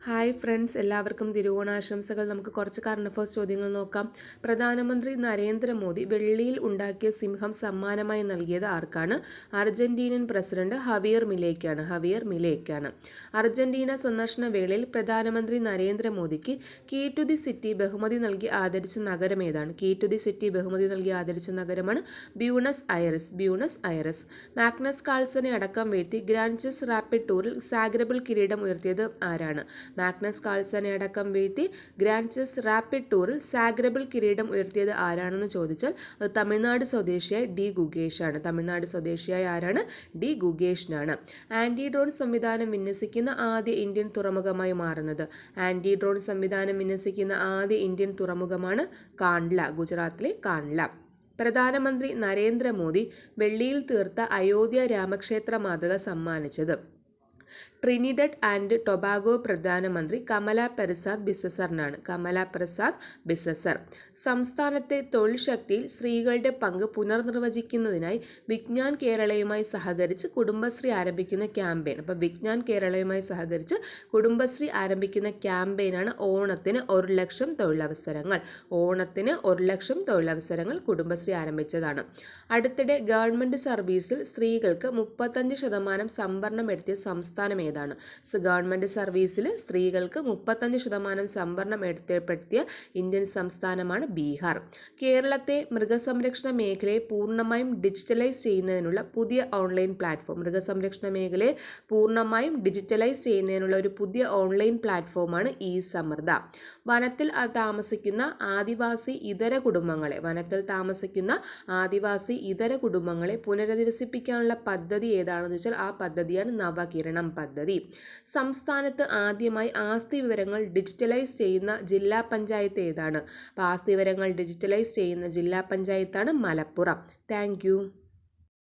Hi friends, എല്ലാവർക്കും തിരുവോണാശംസകൾ. നമുക്ക് കുറച്ച് കറണ്ട് അഫയേഴ്സ് ചോദ്യങ്ങൾ നോക്കാം. പ്രധാനമന്ത്രി നരേന്ദ്രമോദി വെള്ളിയിൽ ഉണ്ടാക്കിയ സിംഹം സമ്മാനമായി നൽകിയത് ആർക്കാണ്? അർജന്റീനിയൻ പ്രസിഡന്റ് ഹവിയർ മിലേയ്ക്കാണ്. അർജന്റീന സന്ദർശന വേളയിൽ പ്രധാനമന്ത്രി നരേന്ദ്രമോദിക്ക് കീ ടു ദി സിറ്റി ബഹുമതി നൽകി ആദരിച്ച നഗരം ഏതാണ്? കീ ടു ദി സിറ്റി ബഹുമതി നൽകി ആദരിച്ച നഗരമാണ് ബ്യൂണസ് അയറസ്. മാഗ്നസ് കാൾസനെ അടക്കം വീഴ്ത്തി ഗ്രാൻഡ് ചെസ് റാപ്പിഡ് ടൂറിൽ സാഗ്രബിൾ കിരീടം ഉയർത്തിയത് ആരാണ്? മാഗ്നസ് കാൾസനെ അടക്കം വീഴ്ത്തി ഗ്രാൻഡ് ചെസ് റാപ്പിഡ് ടൂറിൽ സാഗ്രബിൾ കിരീടം ഉയർത്തിയത് ആരാണെന്ന് ചോദിച്ചാൽ അത് തമിഴ്നാട് സ്വദേശിയായ ഡി ഗുഗേഷിനാണ്. ആന്റി ഡ്രോൺ സംവിധാനം വിന്യസിക്കുന്ന ആദ്യ ഇന്ത്യൻ തുറമുഖമായി മാറുന്നത് തുറമുഖമാണ് കാണ്ഡ്ല, ഗുജറാത്തിലെ കാണ്ഡ്ല. പ്രധാനമന്ത്രി നരേന്ദ്രമോദി വെള്ളിയിൽ തീർത്ത അയോധ്യ രാമക്ഷേത്ര മാതൃക സമ്മാനിച്ചത് ട്രിനിഡഡ് ആൻഡ് ടൊബാഗോ പ്രധാനമന്ത്രി കമല പ്രസാദ് ബിസസർ. സംസ്ഥാനത്തെ തൊഴിൽ ശക്തിയിൽ സ്ത്രീകളുടെ പങ്ക് പുനർനിർവചിക്കുന്നതിനായി വിജ്ഞാൻ കേരളയുമായി സഹകരിച്ച് കുടുംബശ്രീ ആരംഭിക്കുന്ന ക്യാമ്പയിനാണ് ഓണത്തിന് 1,00,000 തൊഴിലവസരങ്ങൾ കുടുംബശ്രീ ആരംഭിച്ചതാണ്. അടുത്തിടെ ഗവൺമെന്റ് സർവീസിൽ സ്ത്രീകൾക്ക് 35% സംവരണം എടുത്തിയ സംസ്ഥാനം ഏതാണ്? ഗവൺമെന്റ് സർവീസിൽ സ്ത്രീകൾക്ക് 35% സംവരണം ഏർപ്പെടുത്തിയ ഇന്ത്യൻ സംസ്ഥാനമാണ് ബീഹാർ. കേരളത്തെ മൃഗസംരക്ഷണ മേഖലയെ പൂർണ്ണമായും ഡിജിറ്റലൈസ് ചെയ്യുന്നതിനുള്ള പുതിയ ഓൺലൈൻ പ്ലാറ്റ്ഫോമാണ് ഇ സമൃദ്ധ. വനത്തിൽ താമസിക്കുന്ന ആദിവാസി ഇതര കുടുംബങ്ങളെ പുനരധിവസിപ്പിക്കാനുള്ള പദ്ധതി ഏതാണെന്ന് വെച്ചാൽ ആ പദ്ധതിയാണ് നവകിരണം പദ്ധതി. സംസ്ഥാനത്ത് ആദ്യമായി ആസ്തി വിവരങ്ങൾ ഡിജിറ്റലൈസ് ചെയ്യുന്ന ജില്ലാ പഞ്ചായത്ത് ഏതാണ്? ആസ്തി വിവരങ്ങൾ ഡിജിറ്റലൈസ് ചെയ്യുന്ന ജില്ലാ പഞ്ചായത്താണ് മലപ്പുറം. Thank you.